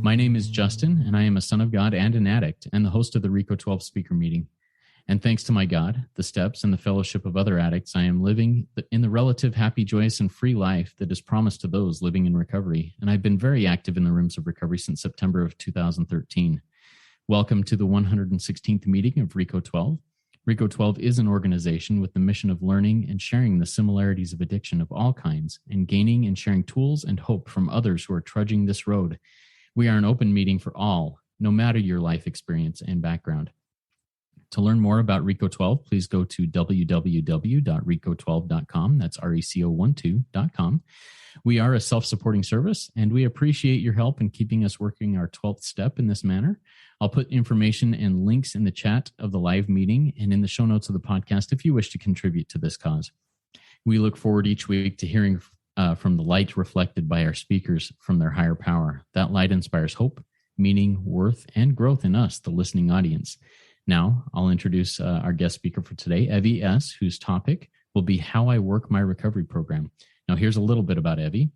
My name is Justin, and I am a son of God and an addict, and the host of the RECO12 speaker meeting. And thanks to my God, the steps, and the fellowship of other addicts, I am living in the relative happy, joyous, and free life that is promised to those living in recovery. And I've been very active in the rooms of recovery since September of 2013. Welcome to the 116th meeting of RECO12. RECO12 is an organization with the mission of learning and sharing the similarities of addiction of all kinds, and gaining and sharing tools and hope from others who are trudging this road. We are an open meeting for all, no matter your life experience and background. To learn more about RECO12, please go to www.reco12.com. That's RECO12.com. We are a self-supporting service, and we appreciate your help in keeping us working our 12th step in this manner. I'll put information and links in the chat of the live meeting and in the show notes of the podcast if you wish to contribute to this cause. We look forward each week to hearing from the light reflected by our speakers from their higher power. That light inspires hope, meaning, worth, and growth in us, the listening audience. Now, I'll introduce our guest speaker for today, Evie S., whose topic will be how I work my recovery program. Now, here's a little bit about Evie.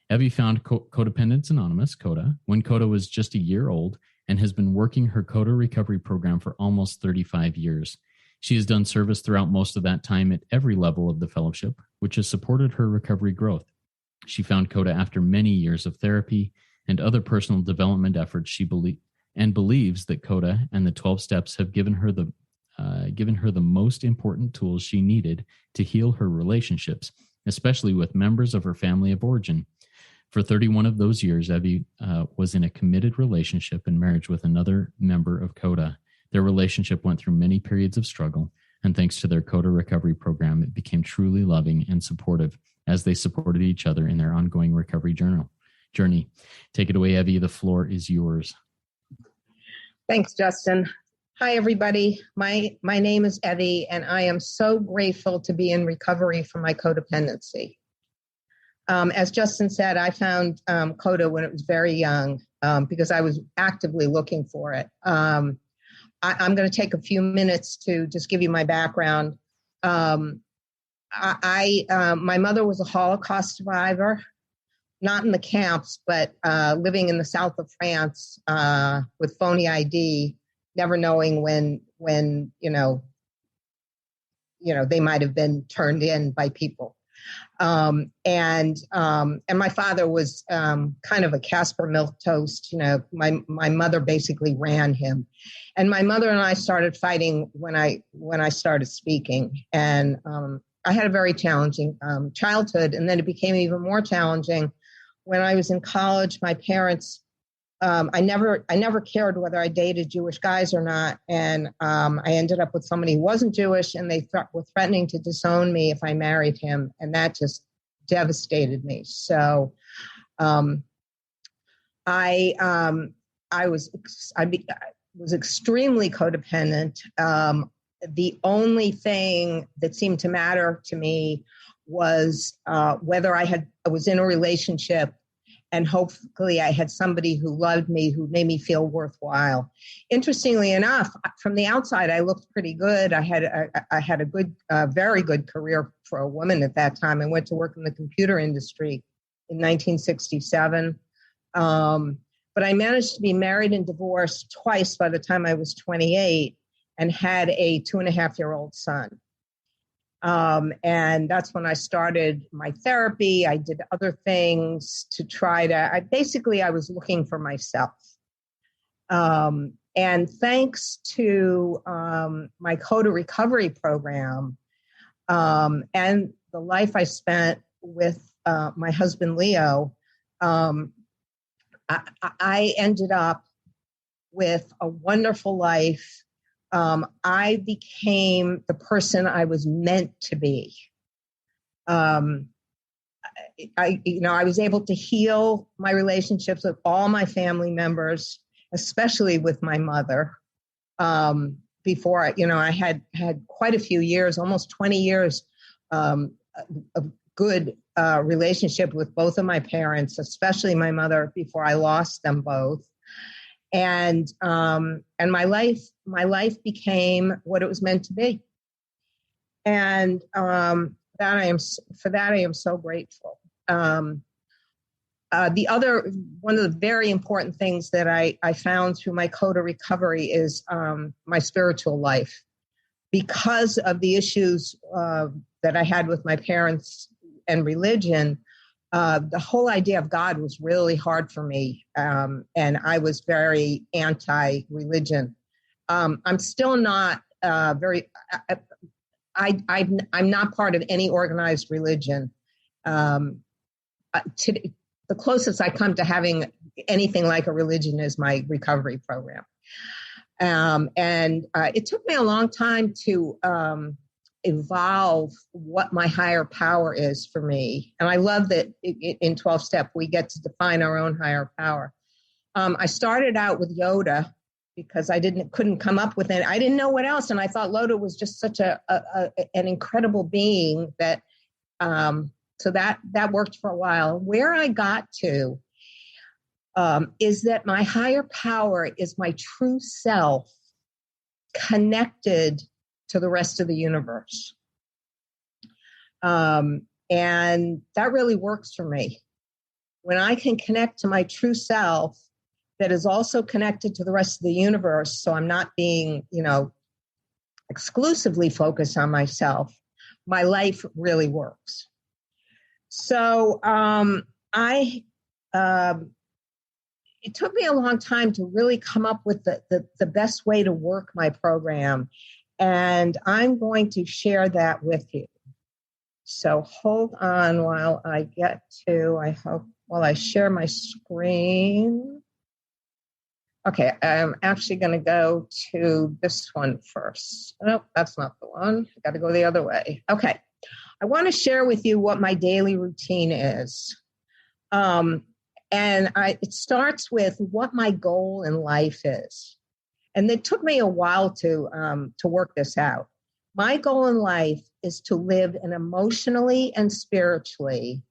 Evie found Codependents Anonymous, CoDA, when CoDA was just a year old and has been working her CoDA recovery program for almost 35 years. She has done service throughout most of that time at every level of the fellowship, which has supported her recovery growth. She found CoDA after many years of therapy and other personal development efforts. She believes that CoDA and the 12 steps have given her the most important tools she needed to heal her relationships, especially with members of her family of origin. For 31 of those years, Evie was in a committed relationship and marriage with another member of CoDA. Their relationship went through many periods of struggle, and thanks to their CoDA recovery program, it became truly loving and supportive as they supported each other in their ongoing recovery journey. Take it away, Evie. The floor is yours. Thanks, Justin. Hi, everybody. My name is Evie, and I am so grateful to be in recovery from my codependency. As Justin said, I found CoDA when it was very young because I was actively looking for it. I'm going to take a few minutes to just give you my background. My mother was a Holocaust survivor, not in the camps, but living in the south of France with phony ID, never knowing when they might have been turned in by people. And my father was kind of a Casper milquetoast. My mother basically ran him, and my mother and I started fighting when I started speaking. And I had a very challenging childhood, and then it became even more challenging when I was in college. My parents, I never cared whether I dated Jewish guys or not. And I ended up with somebody who wasn't Jewish, and they were threatening to disown me if I married him. And that just devastated me. So I was extremely codependent. The only thing that seemed to matter to me was whether I was in a relationship, and hopefully I had somebody who loved me, who made me feel worthwhile. Interestingly enough, from the outside, I looked pretty good. I had a good, very good career for a woman at that time. I went to work in the computer industry in 1967. But I managed to be married and divorced twice by the time I was 28 and had a 2.5-year-old son. And that's when I started my therapy. I did other things to try to, I was looking for myself. And thanks to my CoDA recovery program and the life I spent with my husband, Leo, I ended up with a wonderful life. I became the person I was meant to be. I was able to heal my relationships with all my family members, especially with my mother. Before, I had quite a few years, almost 20 years of good relationship with both of my parents, especially my mother, before I lost them both. And my life became what it was meant to be. And for that I am so grateful. one of the very important things that I found through my CoDA recovery is my spiritual life. Because of the issues that I had with my parents and religion, the whole idea of God was really hard for me. And I was very anti-religion. I'm still not I'm not part of any organized religion. The closest I come to having anything like a religion is my recovery program. And it took me a long time to evolve what my higher power is for me. And I love that in 12-step, we get to define our own higher power. I started out with Yoda because I couldn't come up with it. I didn't know what else. And I thought Yoda was just such an incredible being that, so that worked for a while. Where I got to is that my higher power is my true self connected to the rest of the universe. And that really works for me. When I can connect to my true self that is also connected to the rest of the universe, so I'm not being, exclusively focused on myself, my life really works. So it took me a long time to really come up with the best way to work my program. And I'm going to share that with you. So hold on while I share my screen. Okay, I'm actually going to go to this one first. Nope, that's not the one. I got to go the other way. Okay. I want to share with you what my daily routine is. It starts with what my goal in life is. And it took me a while to work this out. My goal in life is to live an emotionally and spiritually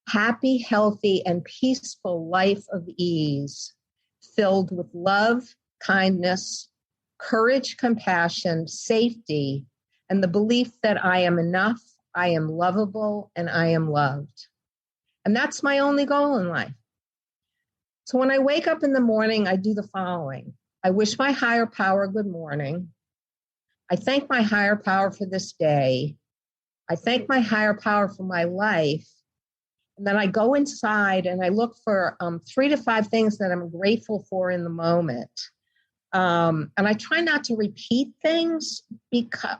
happy, healthy, and peaceful life of ease, filled with love, kindness, courage, compassion, safety, and the belief that I am enough, I am lovable, and I am loved. And that's my only goal in life. So when I wake up in the morning, I do the following. I wish my higher power good morning. I thank my higher power for this day. I thank my higher power for my life. And then I go inside and I look for 3 to 5 things that I'm grateful for in the moment. And I try not to repeat things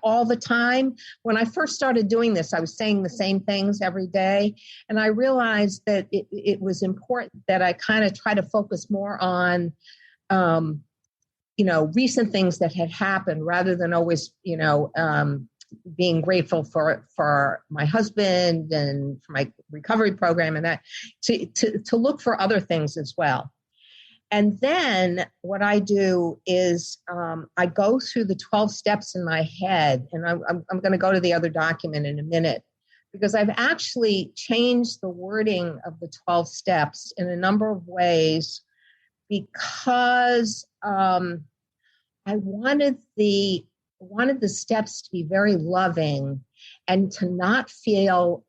all the time. When I first started doing this, I was saying the same things every day. And I realized that it was important that I kind of try to focus more on, recent things that had happened rather than always, being grateful for my husband and for my recovery program and that to look for other things as well. And then what I do is I go through the 12 steps in my head, and I'm going to go to the other document in a minute, because I've actually changed the wording of the 12 steps in a number of ways because I wanted the steps to be very loving and to not feel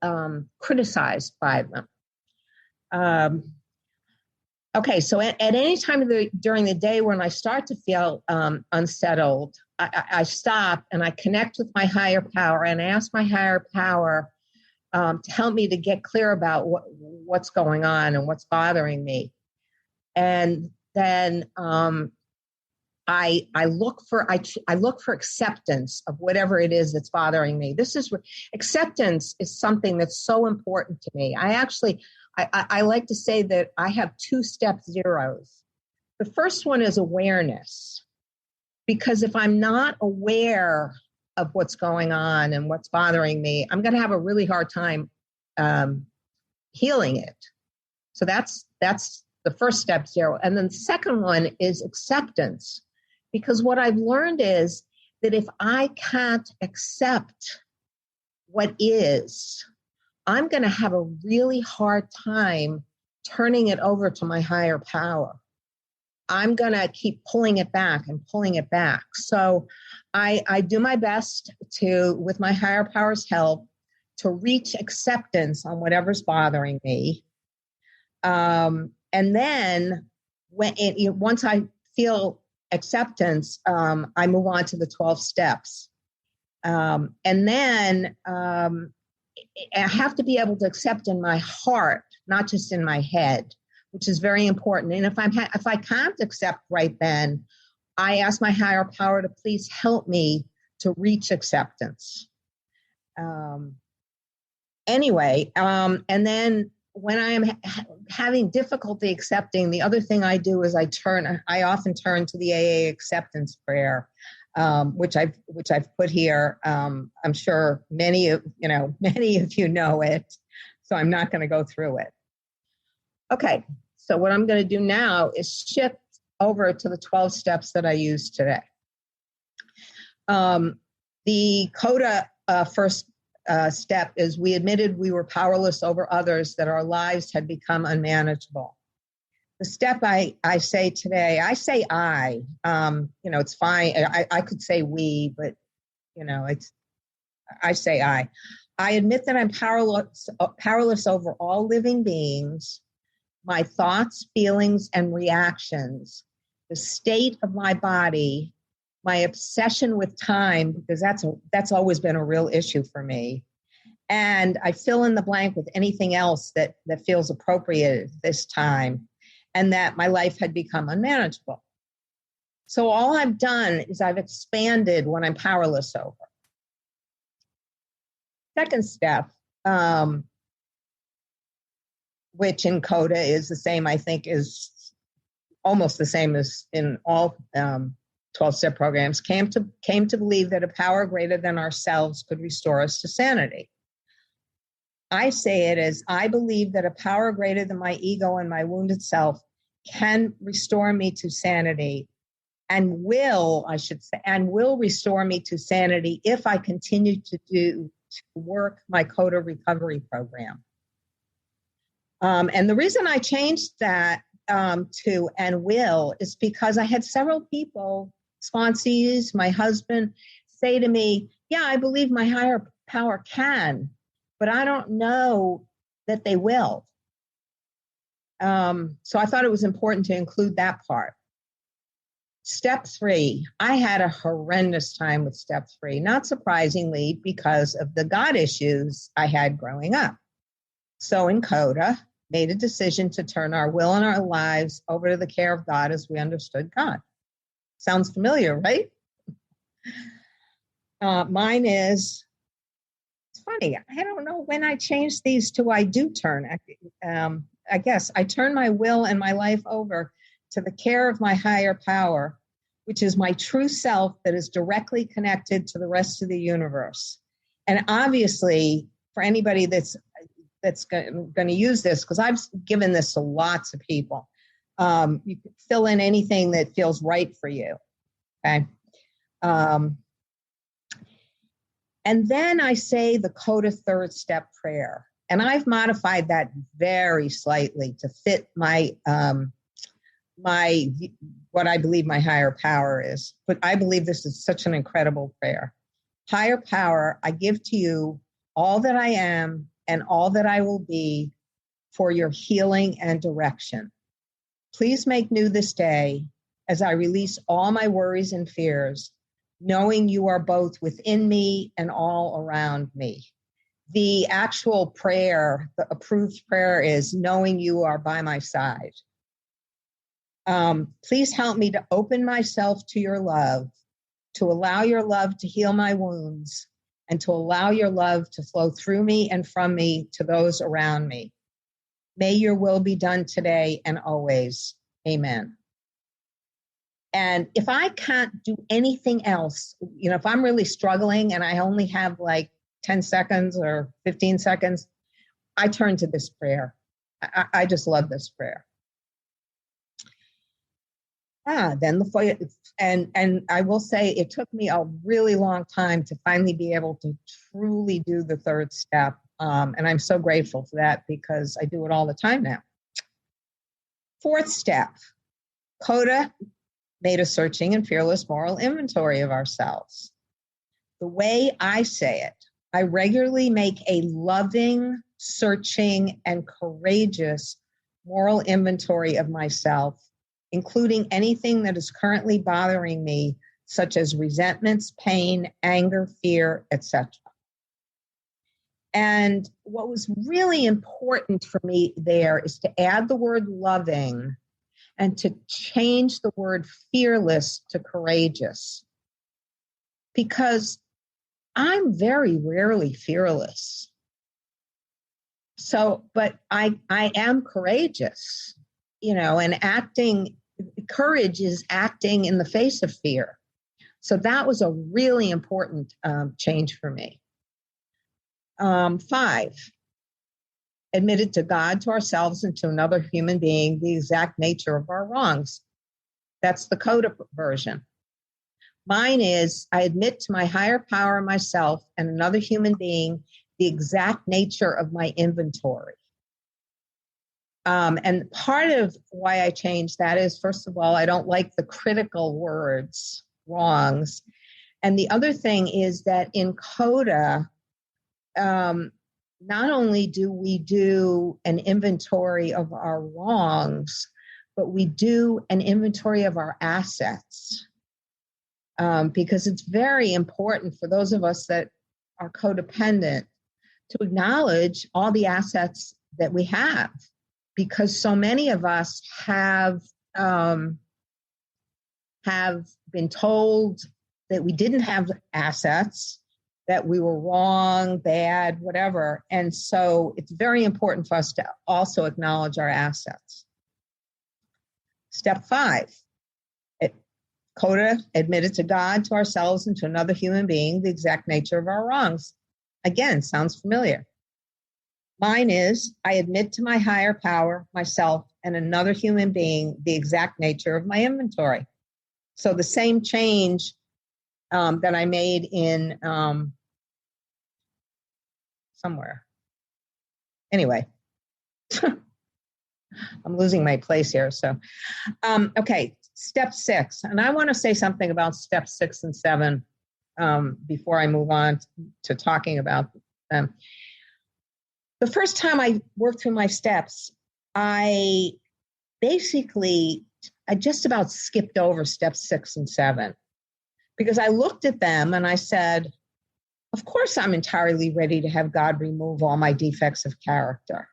criticized by them. Okay, so at any time during the day when I start to feel unsettled, I stop and I connect with my higher power and I ask my higher power to help me to get clear about what's going on and what's bothering me. And then I look for acceptance of whatever it is that's bothering me. Acceptance is something that's so important to me. I like to say that I have 2 step zeros. The first one is awareness, because if I'm not aware of what's going on and what's bothering me, I'm going to have a really hard time healing it. So that's the first step 0. And then the second one is acceptance, because what I've learned is that if I can't accept what is, I'm going to have a really hard time turning it over to my higher power. I'm going to keep pulling it back and pulling it back. So I do my best to, with my higher power's help, to reach acceptance on whatever's bothering me. And then once I feel acceptance, I move on to the 12 steps. And then I have to be able to accept in my heart, not just in my head, which is very important. And if I can't accept right then, I ask my higher power to please help me to reach acceptance. And then when I am having difficulty accepting, the other thing I do is I often turn to the AA acceptance prayer, which I've put here. I'm sure many of you know it, so I'm not going to go through it. Okay, so what I'm going to do now is shift over to the 12 steps that I used today. The CoDA first step is we admitted we were powerless over others, that our lives had become unmanageable. The step I say today, I say it's fine. I could say we, but I say I admit that I'm powerless over all living beings, my thoughts, feelings, and reactions, the state of my body, my obsession with time, because that's always been a real issue for me. And I fill in the blank with anything else that feels appropriate at this time, and that my life had become unmanageable. So all I've done is I've expanded what I'm powerless over. Second step, which in CoDA is the same, I think is almost the same as in all 12-step programs, came to believe that a power greater than ourselves could restore us to sanity. I say it as, I believe that a power greater than my ego and my wounded self can restore me to sanity, and will restore me to sanity if I continue to work my CoDA recovery program. And the reason I changed that to and will is because I had several people, sponsees, my husband, say to me, yeah, I believe my higher power can, but I don't know that they will. So I thought it was important to include that part. Step 3, I had a horrendous time with step 3, not surprisingly, because of the God issues I had growing up. So in CoDA, made a decision to turn our will and our lives over to the care of God as we understood God. Sounds familiar, right? Mine is, it's funny, I don't know when I changed these to I do turn. I guess I turn my will and my life over to the care of my higher power, which is my true self that is directly connected to the rest of the universe. And obviously, for anybody that's going to use this, because I've given this to lots of people, you can fill in anything that feels right for you, okay? And then I say the CoDA third step prayer. And I've modified that very slightly to fit my what I believe my higher power is. But I believe this is such an incredible prayer. Higher power, I give to you all that I am and all that I will be for your healing and direction. Please make new this day as I release all my worries and fears, knowing you are both within me and all around me. The actual prayer, the approved prayer, is knowing you are by my side. Please help me to open myself to your love, to allow your love to heal my wounds, and to allow your love to flow through me and from me to those around me. May your will be done today and always. Amen. And if I can't do anything else, if I'm really struggling and I only have like 10 seconds or 15 seconds, I turn to this prayer. I just love this prayer. And I will say it took me a really long time to finally be able to truly do the third step. And I'm so grateful for that because I do it all the time now. Fourth step, CoDA made a searching and fearless moral inventory of ourselves. The way I say it, I regularly make a loving, searching, and courageous moral inventory of myself, including anything that is currently bothering me, such as resentments, pain, anger, fear, etc. And what was really important for me there is to add the word loving and to change the word fearless to courageous. Because I'm very rarely fearless. So, but I am courageous, and courage is acting in the face of fear. So that was a really important change for me. 5, admitted to God, to ourselves, and to another human being the exact nature of our wrongs. That's the CoDA version. Mine is, I admit to my higher power, myself, and another human being the exact nature of my inventory. And part of why I changed that is, first of all, I don't like the critical words, wrongs. And the other thing is that in CoDA, not only do we do an inventory of our wrongs, but we do an inventory of our assets. Because it's very important for those of us that are codependent to acknowledge all the assets that we have, because so many of us have been told that we didn't have assets, that we were wrong, bad, whatever. And so it's very important for us to also acknowledge our assets. Step 5, CoDA admitted to God, to ourselves, and to another human being the exact nature of our wrongs. Again, sounds familiar. Mine is, I admit to my higher power, myself, and another human being the exact nature of my inventory. So the same change that I made in somewhere. Anyway, I'm losing my place here. So, okay, step 6. And I want to say something about step 6 and 7 before I move on to talking about them. The first time I worked through my steps, I just about skipped over steps 6 and 7 because I looked at them and I said, of course, I'm entirely ready to have God remove all my defects of character.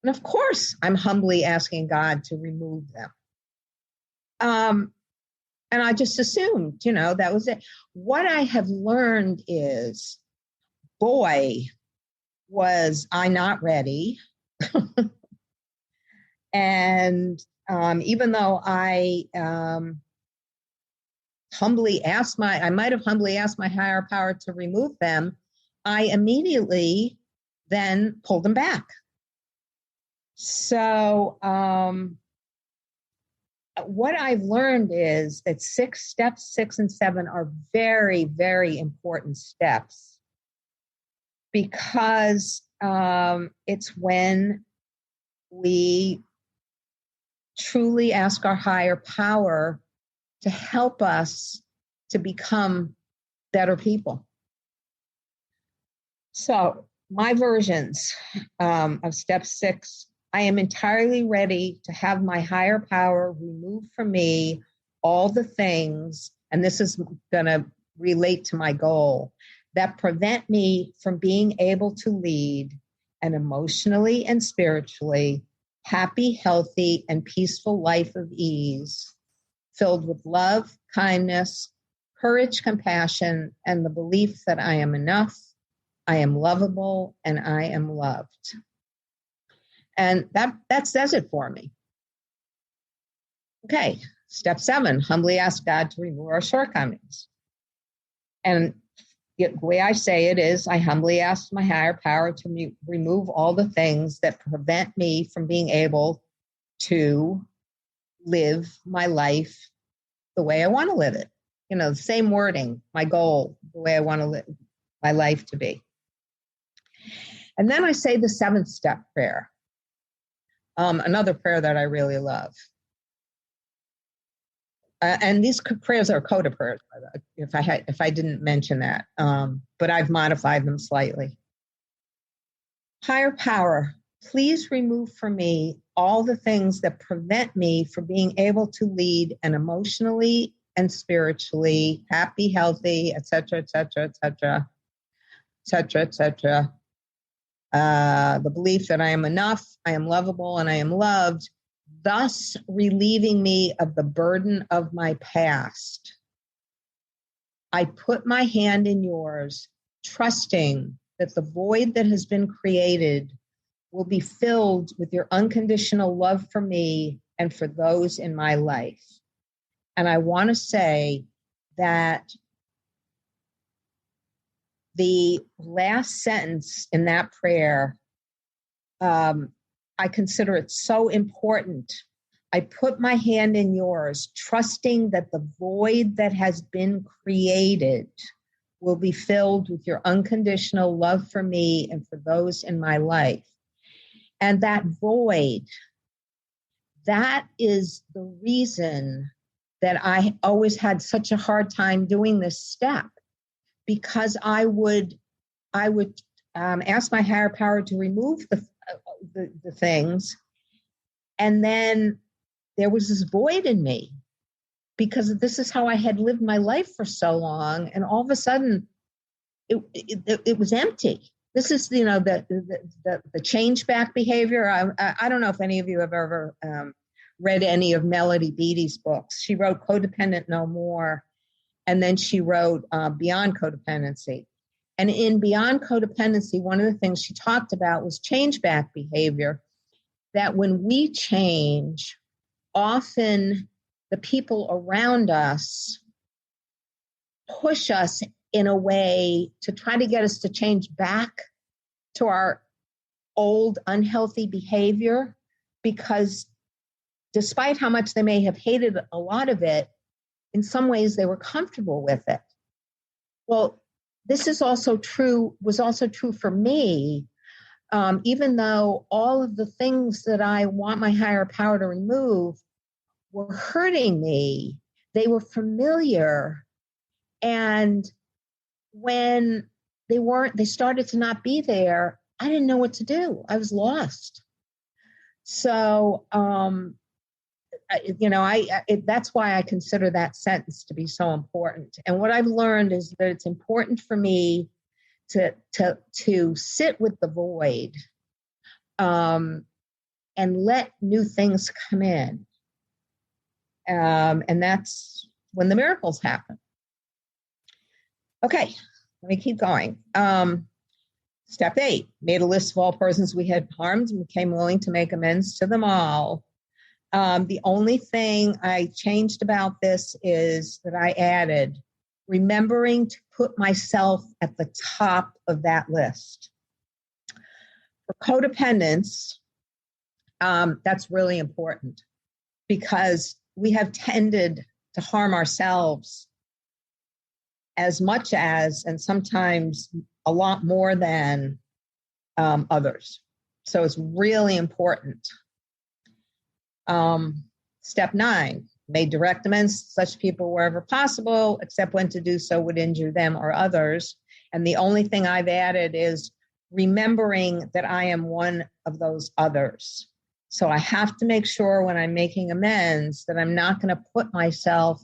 And of course, I'm humbly asking God to remove them. And I just assumed, that was it. What I have learned is, boy, was I not ready. And even though I might have humbly asked my higher power to remove them, I immediately then pulled them back. So what I've learned is that steps 6 and 7 are very, very important steps, because it's when we truly ask our higher power to help us to become better people. So my versions of step 6, I am entirely ready to have my higher power remove from me all the things, and this is going to relate to my goal, that prevent me from being able to lead an emotionally and spiritually happy, healthy, and peaceful life of ease, filled with love, kindness, courage, compassion, and the belief that I am enough, I am lovable, and I am loved. And that says it for me. Okay, step 7, humbly ask God to remove our shortcomings. And the way I say it is, I humbly ask my higher power to remove all the things that prevent me from being able to live my life the way I want to live it. The same wording, my goal, the way I want to live my life to be. And then I say the 7th step prayer, another prayer that I really love. And these prayers are CoDA prayers, if I didn't mention that, but I've modified them slightly. Higher power, please remove from me all the things that prevent me from being able to lead an emotionally and spiritually happy, healthy, etc., etc., etc., etc., etc. The belief that I am enough, I am lovable, and I am loved, thus relieving me of the burden of my past. I put my hand in yours, trusting that the void that has been created will be filled with your unconditional love for me and for those in my life. And I want to say that the last sentence in that prayer, I consider it so important. I put my hand in yours, trusting that the void that has been created will be filled with your unconditional love for me and for those in my life. And that void, that is the reason that I always had such a hard time doing this step, because I would ask my higher power to remove the things, and then there was this void in me, because this is how I had lived my life for so long, and all of a sudden, it was empty. This is, the change back behavior. I don't know if any of you have ever read any of Melody Beattie's books. She wrote Codependent No More, and then she wrote Beyond Codependency. And in Beyond Codependency, one of the things she talked about was change back behavior, that when we change, often the people around us push us in a way to try to get us to change back to our old unhealthy behavior, because despite how much they may have hated a lot of it, in some ways they were comfortable with it. Well, this was also true for me, even though all of the things that I want my higher power to remove were hurting me. They were familiar. And when they started to not be there, I didn't know what to do. I was lost. So, that's why I consider that sentence to be so important. And what I've learned is that it's important for me to sit with the void, and let new things come in. And that's when the miracles happen. Okay, let me keep going. Step 8, made a list of all persons we had harmed and became willing to make amends to them all. The only thing I changed about this is that I added remembering to put myself at the top of that list. For codependence, that's really important, because we have tended to harm ourselves as much as, and sometimes a lot more than, others. So it's really important. Step 9, made direct amends to such people wherever possible, except when to do so would injure them or others. And the only thing I've added is remembering that I am one of those others. So I have to make sure when I'm making amends that I'm not going to put myself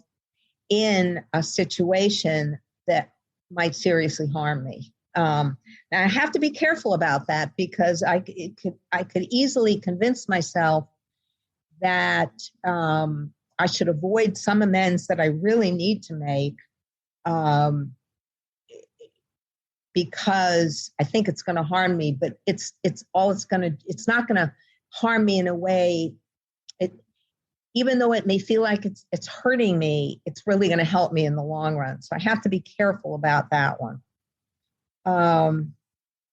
in a situation that might seriously harm me. Now I have to be careful about that, because I could easily convince myself that I should avoid some amends that I really need to make, because I think it's going to harm me. But it's not going to harm me in a way. Even though it may feel like it's hurting me, it's really going to help me in the long run. So I have to be careful about that one. And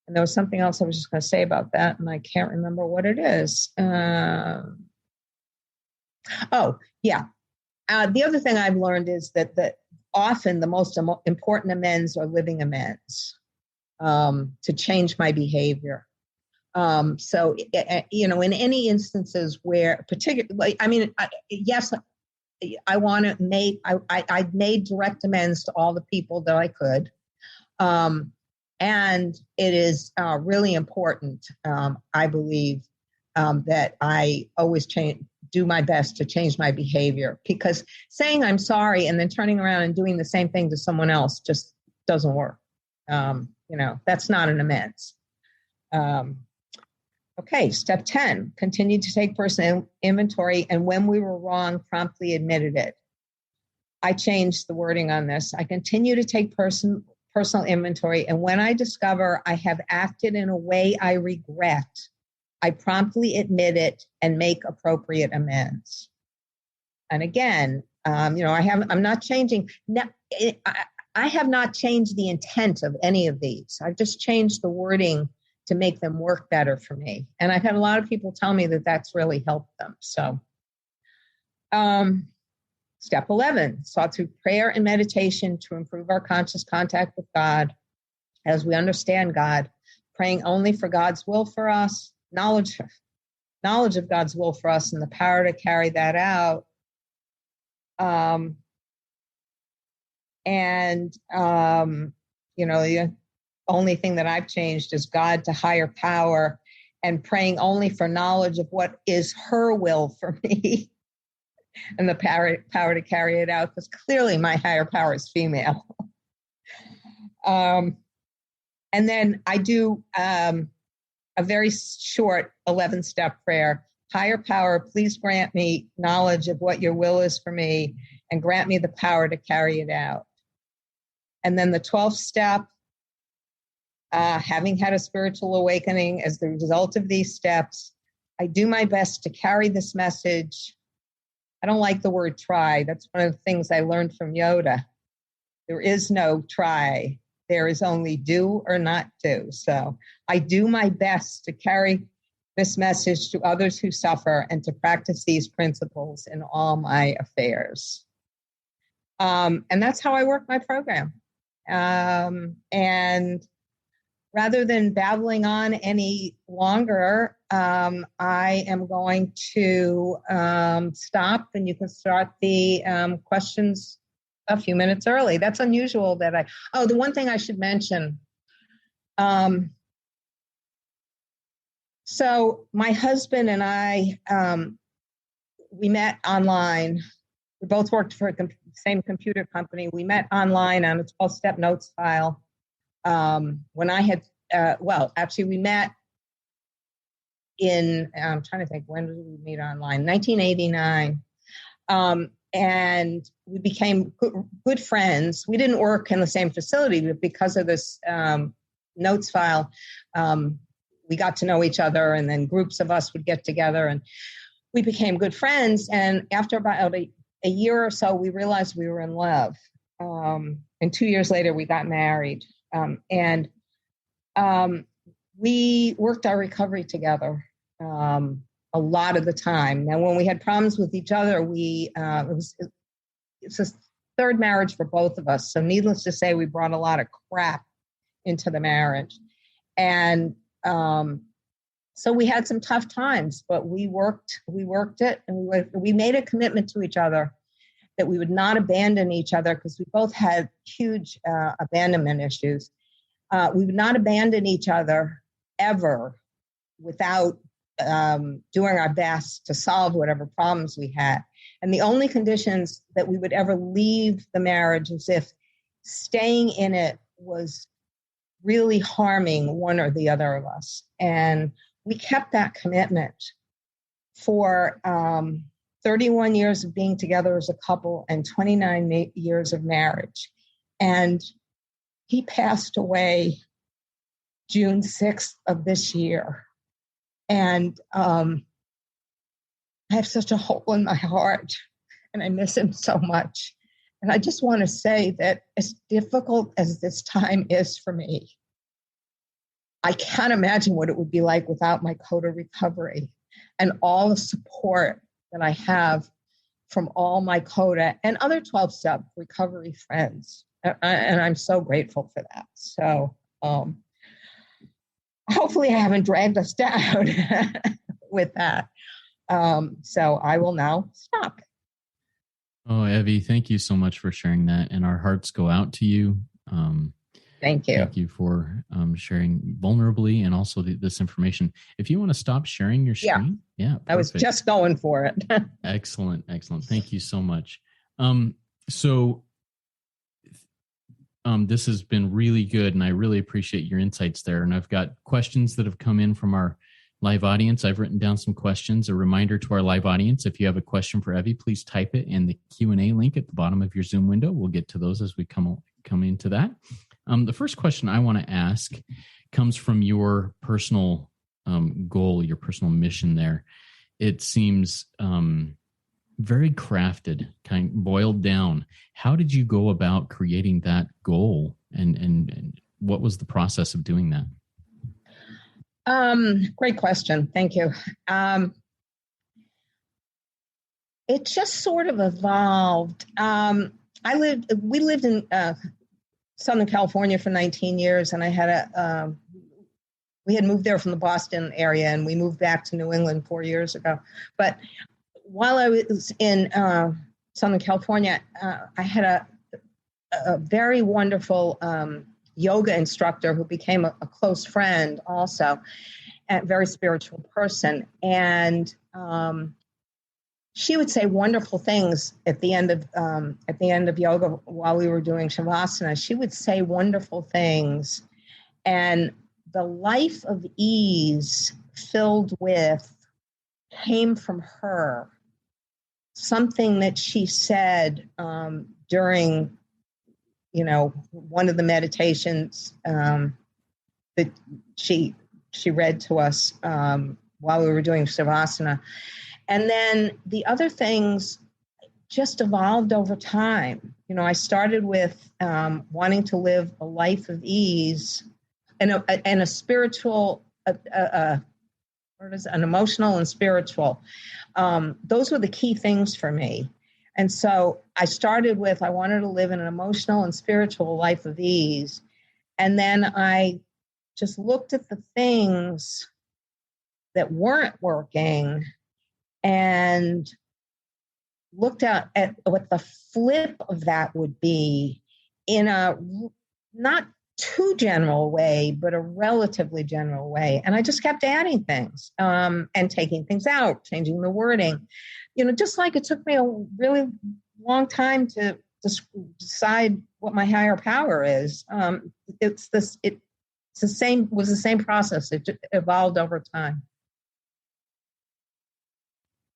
there was something else I was just going to say about that, and I can't remember what it is. Oh, yeah. The other thing I've learned is that often the most important amends are living amends, to change my behavior. So, in any instances where particularly, yes, I want to make, I made direct amends to all the people that I could. And it is really important, I believe, that I always do my best to change my behavior, because saying I'm sorry and then turning around and doing the same thing to someone else just doesn't work. That's not an amends. Okay, step 10, continue to take personal inventory, and when we were wrong, promptly admitted it. I changed the wording on this. I continue to take personal inventory, and when I discover I have acted in a way I regret, I promptly admit it and make appropriate amends. And again, I'm not changing. I have not changed the intent of any of these. I've just changed the wording to make them work better for me. And I've had a lot of people tell me that that's really helped them. So, step 11, sought through prayer and meditation to improve our conscious contact with God as we understand God, praying only for God's will for us, knowledge of God's will for us, and the power to carry that out. The only thing that I've changed is God to higher power, and praying only for knowledge of what is her will for me and the power to carry it out, because clearly my higher power is female. And then I do a very short 11-step prayer. Higher power, please grant me knowledge of what your will is for me and grant me the power to carry it out. And then the 12th step, having had a spiritual awakening as the result of these steps, I do my best to carry this message. I don't like the word try. That's one of the things I learned from Yoda. There is no try. There is only do or not do. So I do my best to carry this message to others who suffer and to practice these principles in all my affairs. And that's how I work my program. And rather than babbling on any longer, I am going to stop, and you can start the questions a few minutes early. That's unusual the one thing I should mention. So my husband and I, we met online. We both worked for the same computer company. We met online on a 12-step notes file. When I had, we met in, I'm trying to think, when did we meet online? 1989. And we became good friends. We didn't work in the same facility, but because of this notes file, we got to know each other, and then groups of us would get together, and we became good friends. And after about a year or so, we realized we were in love. And 2 years later, we got married. We worked our recovery together a lot of the time. Now, when we had problems with each other, it's a third marriage for both of us. So needless to say, we brought a lot of crap into the marriage. And so we had some tough times, but we worked it, and we made a commitment to each other that we would not abandon each other, because we both had huge abandonment issues. We would not abandon each other ever without doing our best to solve whatever problems we had. And the only conditions that we would ever leave the marriage is if staying in it was really harming one or the other of us. And we kept that commitment for 31 years of being together as a couple and 29 years of marriage. And he passed away June 6th of this year. And I have such a hole in my heart, and I miss him so much. And I just want to say that as difficult as this time is for me, I can't imagine what it would be like without my CoDA recovery and all the support that I have from all my CoDA and other 12-step recovery friends. And I'm so grateful for that. So hopefully I haven't dragged us down with that. So I will now stop. Oh, Evie, thank you so much for sharing that. And our hearts go out to you. Thank you. Thank you for sharing vulnerably and also this information. If you want to stop sharing your screen, yeah, perfect. I was just going for it. Excellent. Thank you so much. This has been really good, and I really appreciate your insights there. And I've got questions that have come in from our live audience. I've written down some questions. A reminder to our live audience, if you have a question for Evie, please type it in the Q&A link at the bottom of your Zoom window. We'll get to those as we come into that. The first question I want to ask comes from your personal goal, your personal mission there. It seems very crafted, kind of boiled down. How did you go about creating that goal, and what was the process of doing that? Great question. Thank you. It just sort of evolved. We lived in Southern California for 19 years, and we had moved there from the Boston area, and we moved back to New England 4 years ago. But while I was in Southern California, I had a very wonderful yoga instructor who became a close friend also, a very spiritual person. And she would say wonderful things at the end of yoga while we were doing Shavasana. She would say wonderful things. And the life of ease filled with came from her. Something that she said during, one of the meditations that she read to us while we were doing Shavasana. And then the other things just evolved over time. I started with wanting to live a life of ease and a spiritual, an emotional and spiritual. Those were the key things for me. And so I started with, I wanted to live in an emotional and spiritual life of ease. And then I just looked at the things that weren't working and looked at what the flip of that would be in a not too general way, but a relatively general way. And I just kept adding things and taking things out, changing the wording. Just like it took me a really long time to decide what my higher power is. Was the same process. It just evolved over time.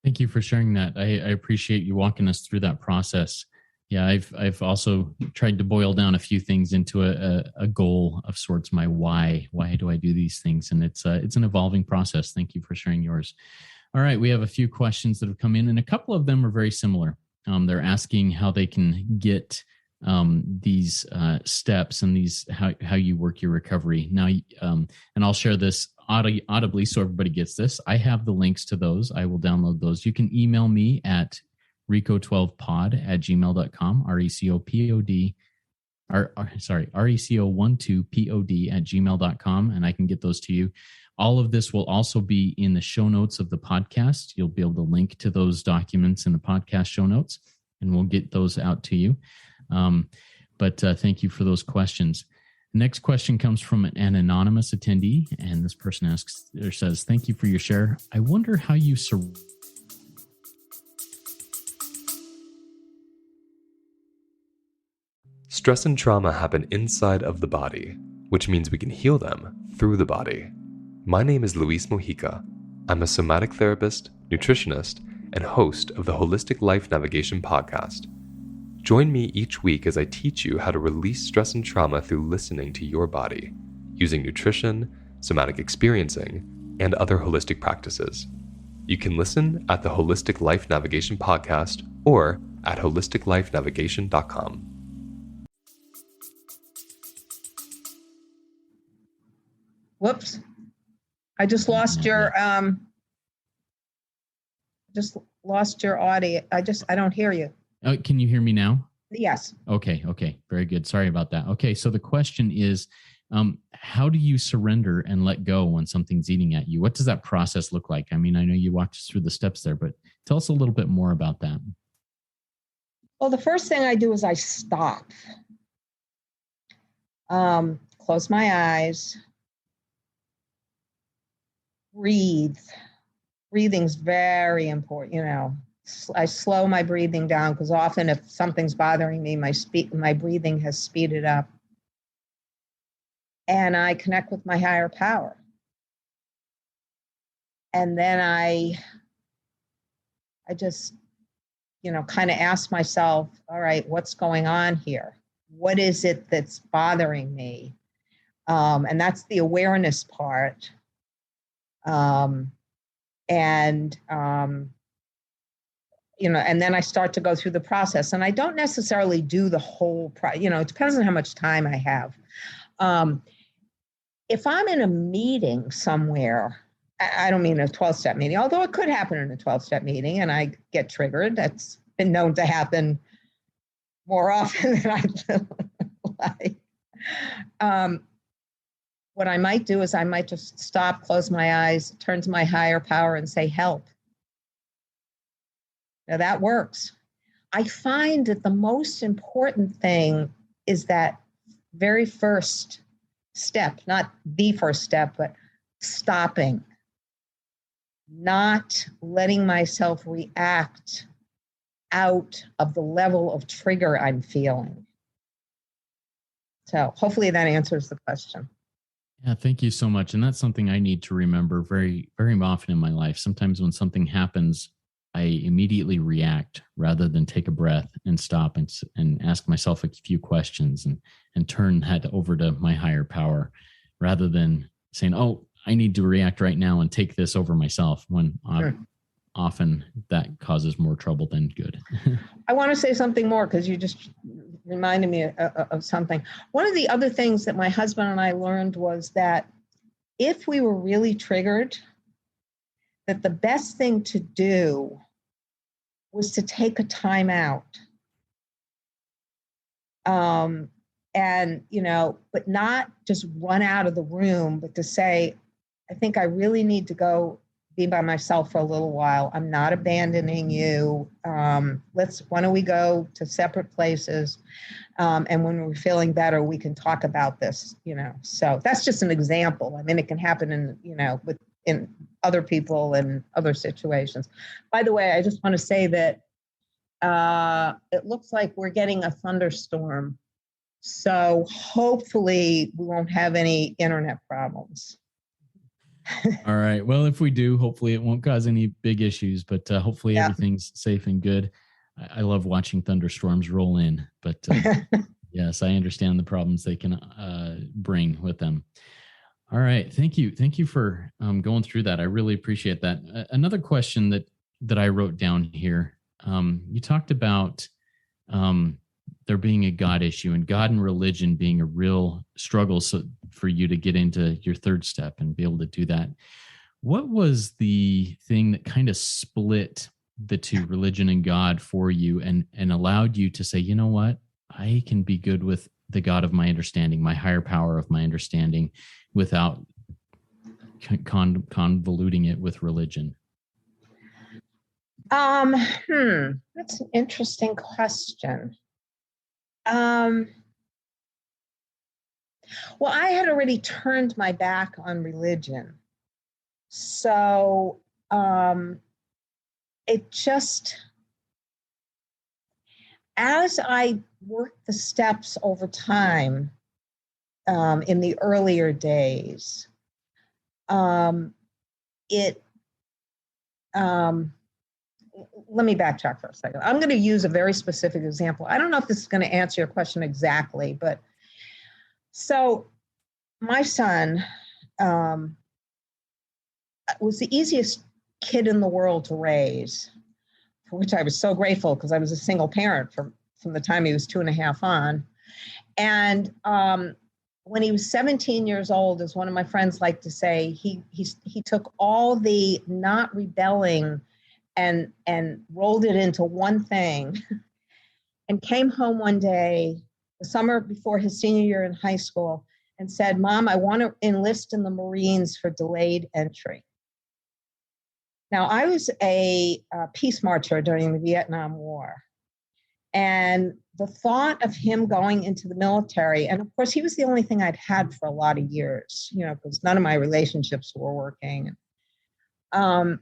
Thank you for sharing that. I appreciate you walking us through that process. Yeah, I've also tried to boil down a few things into a goal of sorts. My why. Why do I do these things? And it's an evolving process. Thank you for sharing yours. All right, we have a few questions that have come in, and a couple of them are very similar. They're asking how they can get these steps and these how you work your recovery. Now, and I'll share this audibly so everybody gets this. I have the links to those. I will download those. You can email me at RECO12pod@gmail.com, RECOPOD, RECO12pod@gmail.com, and I can get those to you. All of this will also be in the show notes of the podcast. You'll be able to link to those documents in the podcast show notes, and we'll get those out to you. But thank you for those questions. The next question comes from an anonymous attendee, and this person asks or says, "Thank you for your share. I wonder how you Stress and trauma happen inside of the body, which means we can heal them through the body. My name is Luis Mojica. I'm a somatic therapist, nutritionist, and host of the Holistic Life Navigation podcast. Join me each week as I teach you how to release stress and trauma through listening to your body, using nutrition, somatic experiencing, and other holistic practices. You can listen at the Holistic Life Navigation podcast or at holisticlifenavigation.com. Whoops. I just lost your audio. I don't hear you. Can you hear me now? Yes. Okay. Very good. Sorry about that. Okay. So the question is, how do you surrender and let go when something's eating at you? What does that process look like? I mean, I know you walked us through the steps there, but tell us a little bit more about that. Well, the first thing I do is I stop. Close my eyes, breathe. Breathing's very important, I slow my breathing down because often if something's bothering me, my breathing has speeded up. And I connect with my higher power. And then I just, kind of ask myself, all right, what's going on here? What is it that's bothering me? And that's the awareness part. And then I start to go through the process. And I don't necessarily do the whole, it depends on how much time I have. If I'm in a meeting somewhere, I don't mean a 12-step meeting, although it could happen in a 12-step meeting and I get triggered. That's been known to happen more often than I like. What I might do is I might just stop, close my eyes, turn to my higher power and say, help. Now that works. I find that the most important thing is that very first step, not the first step, but stopping, not letting myself react out of the level of trigger I'm feeling. So hopefully that answers the question. Yeah, thank you so much. And that's something I need to remember very, very often in my life. Sometimes when something happens, I immediately react rather than take a breath and stop and ask myself a few questions and turn that over to my higher power rather than saying, oh, I need to react right now and take this over myself when often that causes more trouble than good. I want to say something more because you just reminded me of something. One of the other things that my husband and I learned was that if we were really triggered, that the best thing to do was to take a time out. But not just run out of the room, but to say, I think I really need to go be by myself for a little while. I'm not abandoning you. Why don't we go to separate places? And when we're feeling better, we can talk about this, So that's just an example. I mean, it can happen in other people and other situations. By the way, I just want to say that it looks like we're getting a thunderstorm. So hopefully we won't have any internet problems. All right. Well, if we do, hopefully it won't cause any big issues, but hopefully everything's safe and good. I love watching thunderstorms roll in, but yes, I understand the problems they can bring with them. All right. Thank you. Thank you for going through that. I really appreciate that. Another question that I wrote down here, you talked about there being a God issue and God and religion being a real struggle for you to get into your third step and be able to do that. What was the thing that kind of split the two, religion and God, for you and allowed you to say, you know what, I can be good with the God of my understanding, my higher power of my understanding, without convoluting it with religion? That's an interesting question. Well, I had already turned my back on religion. So it just, as I worked the steps over time, in the earlier days, let me backtrack for a second. I'm going to use a very specific example. I don't know if this is going to answer your question exactly, but so my son was the easiest kid in the world to raise, for which I was so grateful because I was a single parent from the time he was 2.5 on. And when he was 17 years old, as one of my friends liked to say, he took all the not rebelling and rolled it into one thing and came home one day, the summer before his senior year in high school, and said, Mom, I want to enlist in the Marines for delayed entry. Now, I was a peace marcher during the Vietnam War. And the thought of him going into the military, and of course, he was the only thing I'd had for a lot of years, because none of my relationships were working. I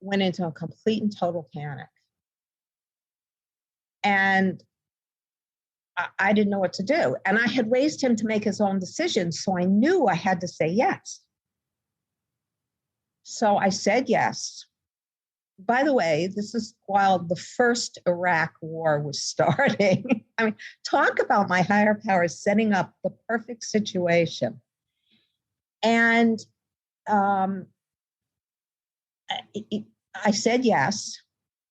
went into a complete and total panic. And I didn't know what to do. And I had raised him to make his own decisions, so I knew I had to say yes. So I said yes. By the way, this is while the first Iraq war was starting. I mean, talk about my higher power setting up the perfect situation. And I said yes.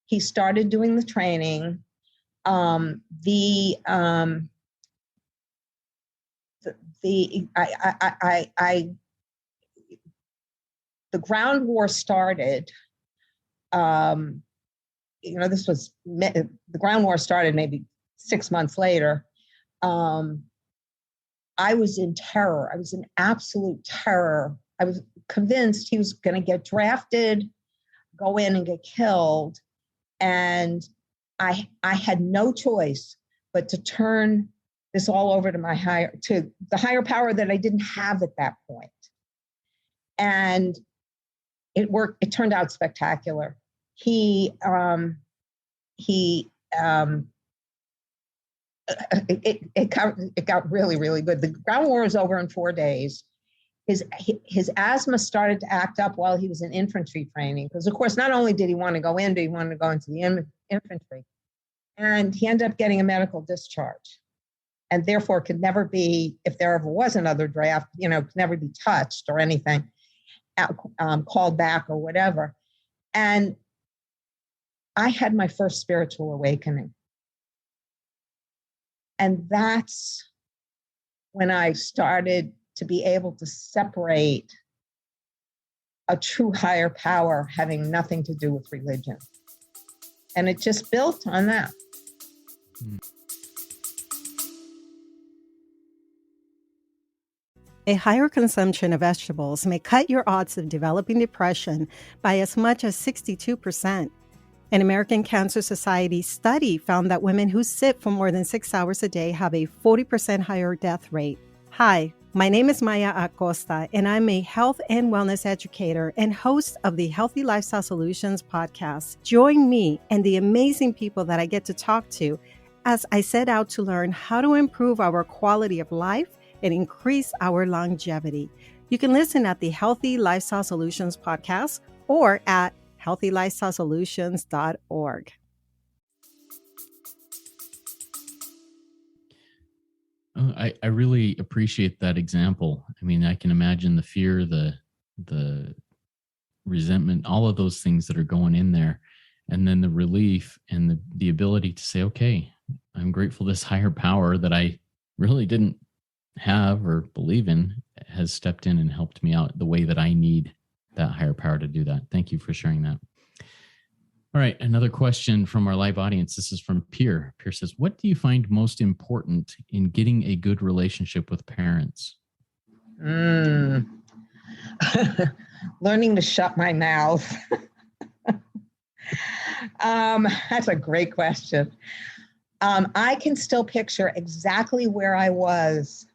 He started doing the training. The ground war started. This was the ground war started maybe 6 months later. I was in terror. I was in absolute terror. I was convinced he was going to get drafted, go in and get killed. And I had no choice but to turn this all over to the higher power that I didn't have at that point. And it worked. It turned out spectacular. It got really, really good. The ground war was over in 4 days. His asthma started to act up while he was in infantry training, because of course, not only did he want to go in, but he wanted to go into the infantry. And he ended up getting a medical discharge, and therefore could never be, if there ever was another draft, could never be touched or anything, called back or whatever. And I had my first spiritual awakening. And that's when I started to be able to separate a true higher power having nothing to do with religion. And it just built on that. A higher consumption of vegetables may cut your odds of developing depression by as much as 62%. An American Cancer Society study found that women who sit for more than 6 hours a day have a 40% higher death rate. Hi, my name is Maya Acosta, and I'm a health and wellness educator and host of the Healthy Lifestyle Solutions podcast. Join me and the amazing people that I get to talk to as I set out to learn how to improve our quality of life and increase our longevity. You can listen at the Healthy Lifestyle Solutions podcast or at healthylifestylesolutions.org. I really appreciate that example. I mean, I can imagine the fear, the resentment, all of those things that are going in there, and then the relief and the ability to say, okay, I'm grateful this higher power that I really didn't have or believe in has stepped in and helped me out the way that I need that higher power to do that. Thank you for sharing that. All right, another question from our live audience. This is from Pierre. Pierre says, what do you find most important in getting a good relationship with parents? Learning to shut my mouth. That's a great question. I can still picture exactly where I was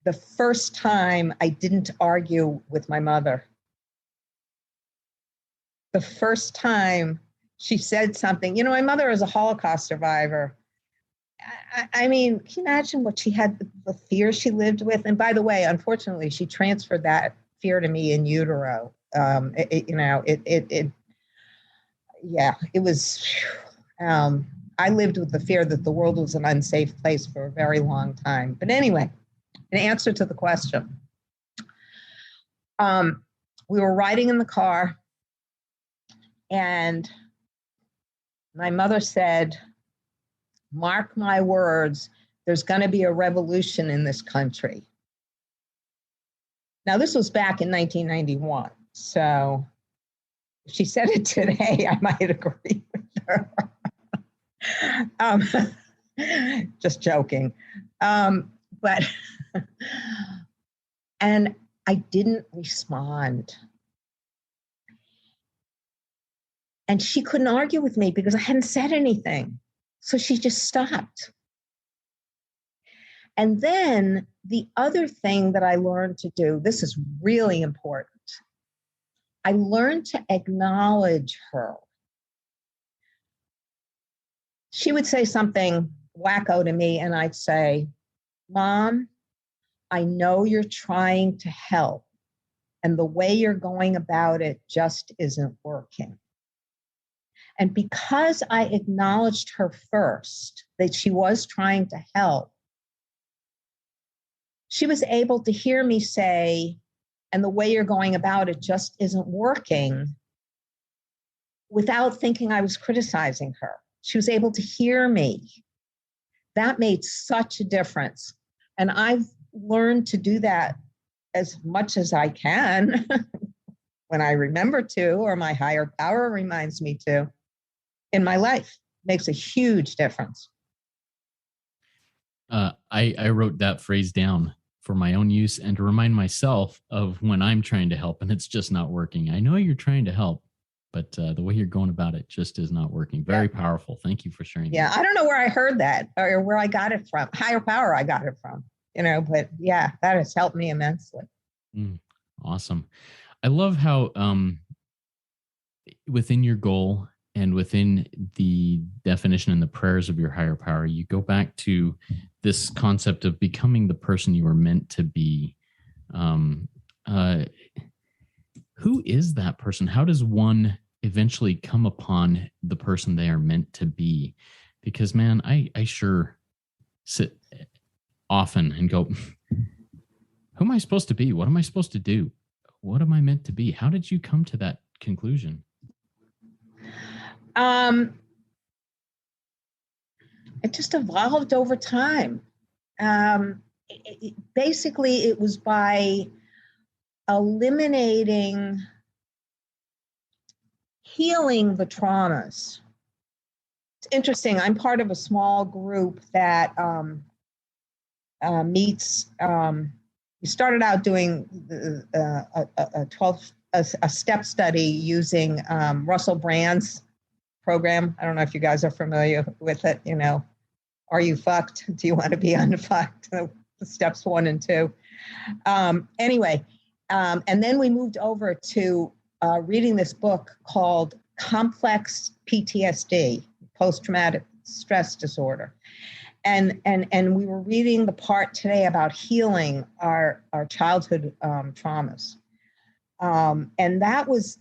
the first time I didn't argue with my mother. The first time she said something, my mother is a Holocaust survivor. I mean, can you imagine what she had, the fear she lived with? And by the way, unfortunately, she transferred that fear to me in utero. It was, I lived with the fear that the world was an unsafe place for a very long time. But anyway, in answer to the question, we were riding in the car, and my mother said, mark my words, there's going to be a revolution in this country. Now, this was back in 1991. So if she said it today, I might agree with her. Just joking. But, and I didn't respond. And she couldn't argue with me because I hadn't said anything. So she just stopped. And then the other thing that I learned to do, this is really important. I learned to acknowledge her. She would say something wacko to me, and I'd say, Mom, I know you're trying to help, and the way you're going about it just isn't working. And because I acknowledged her first, that she was trying to help, she was able to hear me say, and the way you're going about it just isn't working, without thinking I was criticizing her. She was able to hear me. That made such a difference. And I've learned to do that as much as I can when I remember to, or my higher power reminds me to, in my life. Makes a huge difference. I wrote that phrase down for my own use and to remind myself of when I'm trying to help and it's just not working. I know you're trying to help, but the way you're going about it just is not working. Very powerful. Thank you for sharing. Yeah, I don't know where I heard that or where I got it from. Higher power, I got it from, but yeah, that has helped me immensely. Awesome. I love how within your goal and within the definition and the prayers of your higher power, you go back to this concept of becoming the person you were meant to be. Who is that person? How does one eventually come upon the person they are meant to be? Because, man, I sure sit often and go, who am I supposed to be? What am I supposed to do? What am I meant to be? How did you come to that conclusion? It just evolved over time. Basically, it was by healing the traumas. It's interesting. I'm part of a small group that meets. We started out doing a step study using Russell Brand's program. I don't know if you guys are familiar with it. Are you fucked? Do you want to be unfucked? The steps 1 and 2. Anyway, and then we moved over to reading this book called Complex PTSD, Post-Traumatic Stress Disorder. And we were reading the part today about healing our childhood traumas. And that was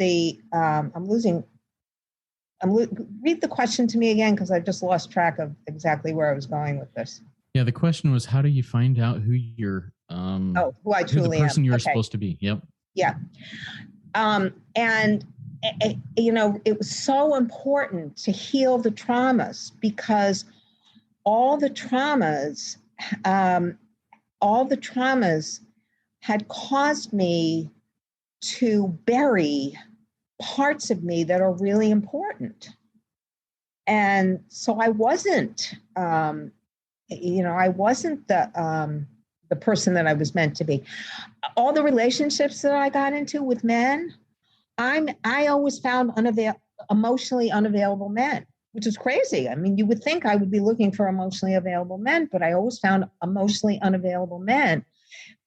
read the question to me again, because I just lost track of exactly where I was going with this. Yeah, the question was, how do you find out who you're who I truly am? The person you're supposed to be. Yep. Yeah. And it was so important to heal the traumas, because all the traumas had caused me to bury parts of me that are really important. And so I wasn't, I wasn't the person that I was meant to be. All the relationships that I got into with men, I always found emotionally unavailable men, which is crazy. I mean, you would think I would be looking for emotionally available men, but I always found emotionally unavailable men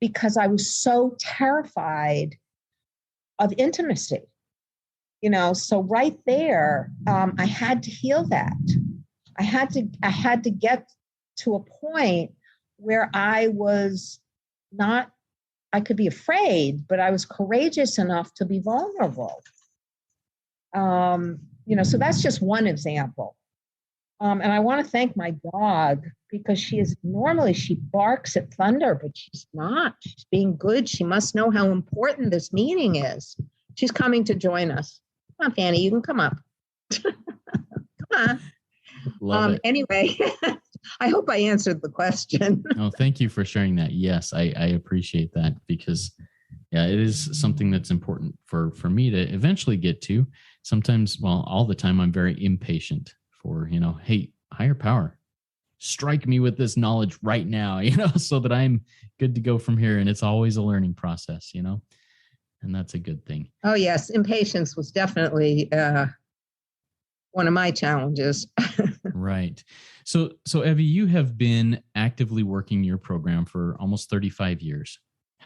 because I was so terrified of intimacy. So right there, I had to heal that. I had to get to a point where I was not, I could be afraid, but I was courageous enough to be vulnerable. So that's just one example. And I want to thank my dog, because she barks at thunder, but she's not. She's being good. She must know how important this meeting is. She's coming to join us. Come on, Fanny, you can come up. Come on. Love it. Anyway, I hope I answered the question. Oh, thank you for sharing that. Yes, I appreciate that, because it is something that's important for me to eventually get to. Sometimes, all the time, I'm very impatient for, hey, higher power, strike me with this knowledge right now, so that I'm good to go from here. And it's always a learning process, and that's a good thing. Oh, yes. Impatience was definitely one of my challenges. Right. So Evie, you have been actively working your program for almost 35 years.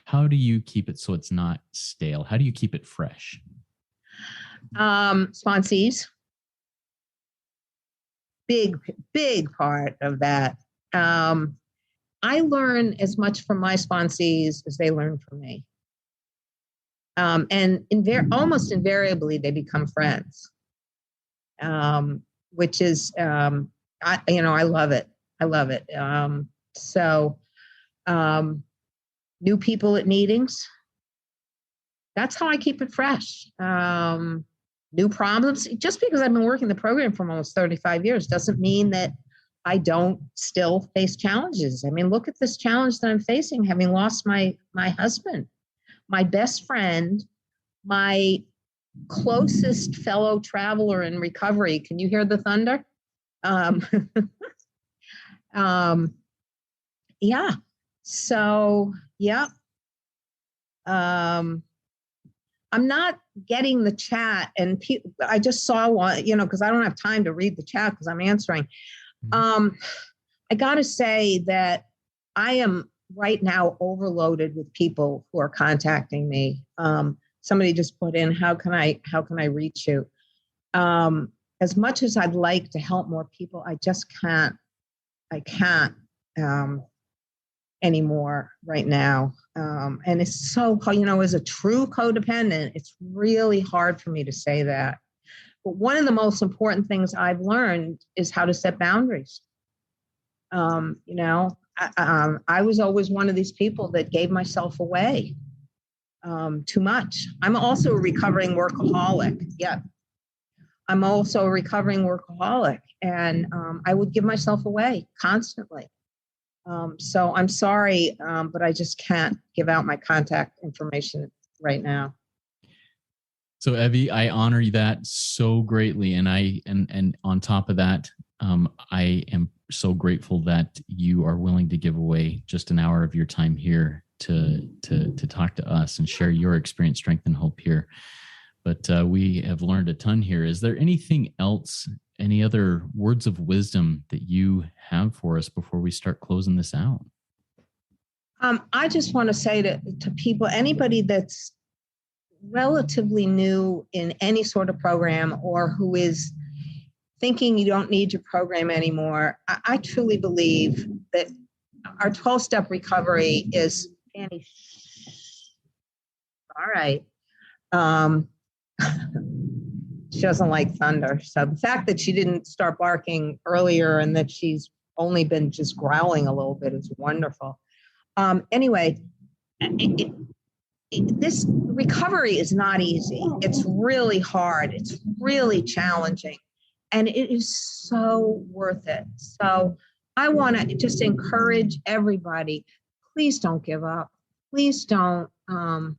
How do you keep it so it's not stale? How do you keep it fresh? Sponsees, big part of that. I learn as much from my sponsees as they learn from me. And almost invariably, they become friends, which is, I love it. I love it. New people at meetings, that's how I keep it fresh. New problems, just because I've been working the program for almost 35 years doesn't mean that I don't still face challenges. I mean, look at this challenge that I'm facing, having lost my husband, my best friend, my closest fellow traveler in recovery. Can you hear the thunder? Yeah. So, yeah. I'm not getting the chat, and I just saw one, because I don't have time to read the chat because I'm answering. I got to say that I am right now overloaded with people who are contacting me. Somebody just put in, how can I reach you? As much as I'd like to help more people, I just can't. I can't anymore right now. And it's so, as a true codependent, it's really hard for me to say that. But one of the most important things I've learned is how to set boundaries. I was always one of these people that gave myself away too much. I'm also a recovering workaholic. Yeah. I'm also a recovering workaholic, and I would give myself away constantly. So I'm sorry, but I just can't give out my contact information right now. So Evie, I honor that so greatly. And and on top of that, I am so grateful that you are willing to give away just an hour of your time here to talk to us and share your experience, strength, and hope here. But we have learned a ton here. Is there anything else, any other words of wisdom that you have for us before we start closing this out? I just want to say to people, anybody that's relatively new in any sort of program or who is thinking you don't need your program anymore, I truly believe that our 12-step recovery is, Annie, all right. She doesn't like thunder. So the fact that she didn't start barking earlier and that she's only been just growling a little bit is wonderful. Anyway, this recovery is not easy. It's really hard. It's really challenging. And it is so worth it. So I want to just encourage everybody, please don't give up. Please don't. And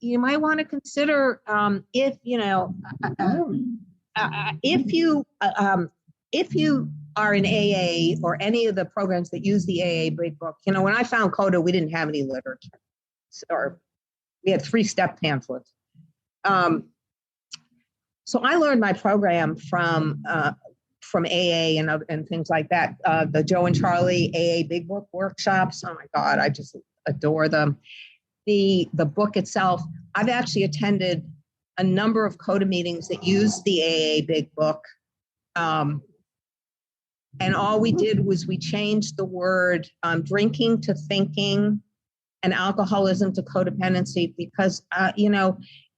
you might want to consider if you are in AA or any of the programs that use the AA Big Book. When I found CoDA, we didn't have any literature, or we had 3-step pamphlets. So I learned my program from AA and things like that. The Joe and Charlie AA Big Book workshops. Oh my God, I just adore them. The book itself, I've actually attended a number of CoDA meetings that use the AA Big Book. And all we did was we changed the word drinking to thinking and alcoholism to codependency because,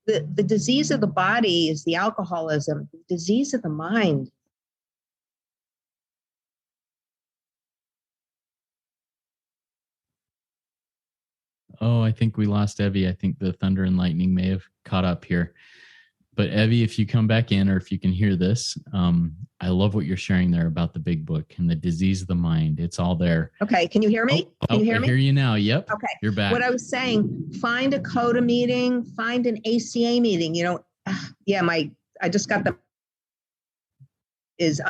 the disease of the body is the alcoholism. The disease of the mind. Oh, I think we lost Evie. I think the thunder and lightning may have caught up here. But Evie, if you come back in or if you can hear this, I love what you're sharing there about the Big Book and the disease of the mind. It's all there. Okay. Can you hear me? Can you hear me? I hear you now. Yep. Okay. You're back. What I was saying, find a CoDA meeting, find an ACA meeting. I just got is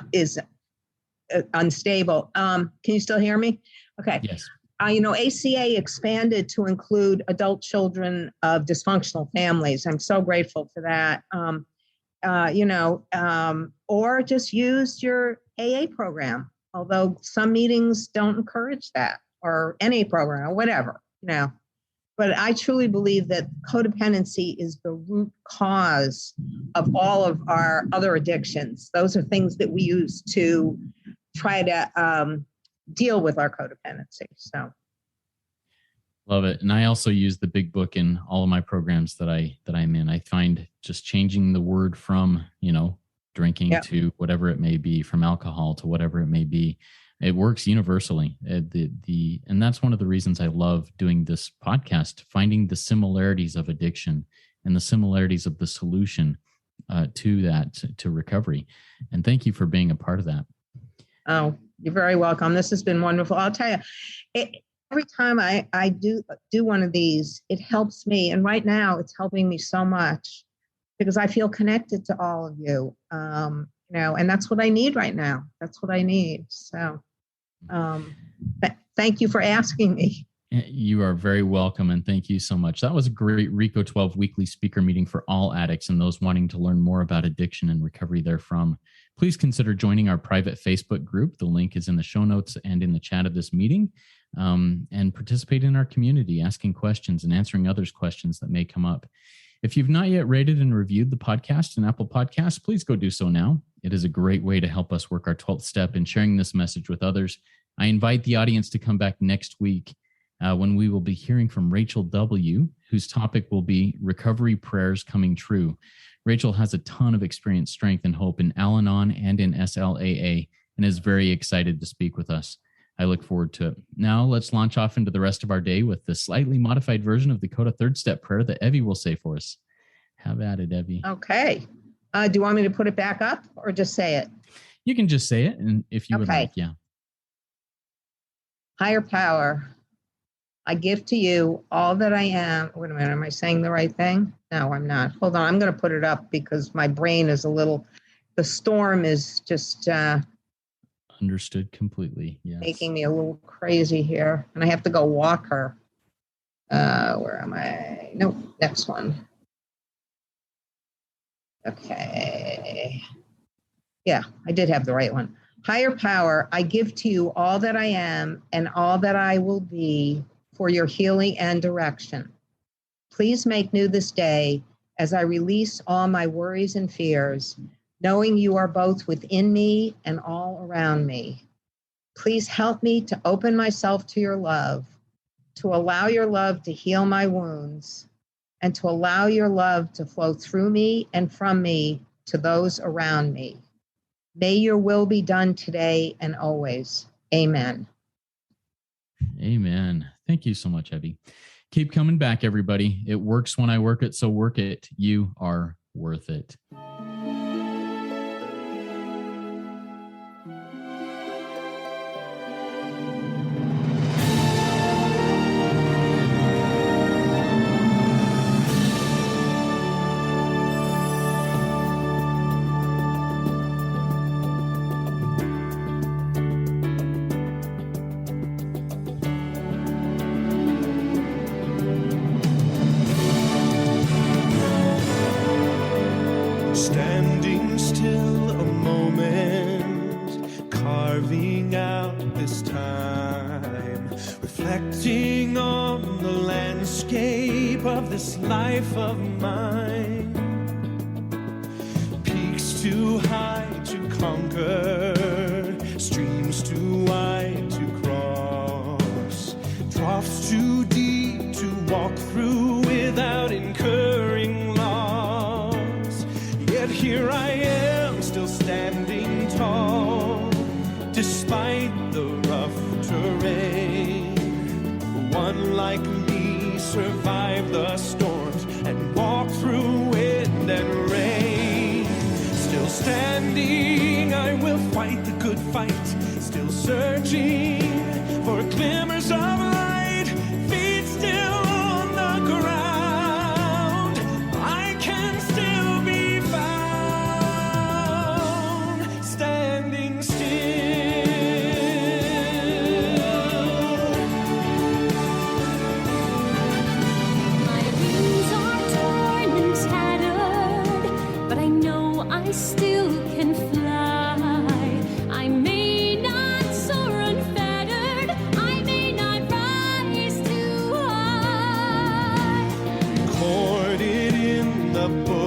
unstable. Can you still hear me? Okay. Yes. ACA expanded to include adult children of dysfunctional families. I'm so grateful for that. Or just use your AA program, although some meetings don't encourage that, or NA program, or whatever, But I truly believe that codependency is the root cause of all of our other addictions. Those are things that we use to try to deal with our codependency. So, love it. And I also use the big book in all of my programs that I'm in. I find just changing the word from drinking to whatever it may be, from alcohol to whatever it may be, it works universally. And that's one of the reasons I love doing this podcast, finding the similarities of addiction and the similarities of the solution to recovery. And thank you for being a part of that. Oh, you're very welcome. This has been wonderful. I'll tell you, every time I do one of these, it helps me. And right now it's helping me so much because I feel connected to all of you. And that's what I need right now. That's what I need. So thank you for asking me. You are very welcome. And thank you so much. That was a great RECO12 weekly speaker meeting for all addicts and those wanting to learn more about addiction and recovery therefrom. Please consider joining our private Facebook group. The link is in the show notes and in the chat of this meeting. And participate in our community, asking questions and answering others' questions that may come up. If you've not yet rated and reviewed the podcast in Apple Podcasts, please go do so now. It is a great way to help us work our 12th step in sharing this message with others. I invite the audience to come back next week when we will be hearing from Rachel W., whose topic will be Recovery Prayers Coming True. Rachel has a ton of experience, strength, and hope in Al-Anon and in SLAA and is very excited to speak with us. I look forward to it. Now let's launch off into the rest of our day with the slightly modified version of the CoDA third step prayer that Evie will say for us. Have at it, Evie. Okay. Do you want me to put it back up or just say it? You can just say it, and if you would like, yeah. Higher power, I give to you all that I am. Wait a minute, am I saying the right thing? No, I'm not. Hold on, I'm going to put it up because my brain is the storm is just... Understood completely. Yes. Making me a little crazy here. And I have to go walk her. Where am I? Nope, next one. Okay. Yeah, I did have the right one. Higher power, I give to you all that I am and all that I will be for your healing and direction. Please make new this day as I release all my worries and fears, knowing you are both within me and all around me. Please help me to open myself to your love, to allow your love to heal my wounds, and to allow your love to flow through me and from me to those around me. May your will be done today and always. Amen. Amen. Thank you so much, Evie. Keep coming back, everybody. It works when I work it, so work it. You are worth it. Standing still a moment, carving out this time, reflecting on the landscape of this life of mine. Peaks too high to conquer, streams too wide to cross, troughs too deep to walk through without incurring loss. Yet here I am, still standing tall, despite the rough terrain. One like me survived the storms and walked through wind and rain. Still standing, I will fight the good fight, still searching for glimmers of light, feet still on the ground. I can still be found, standing still. the book.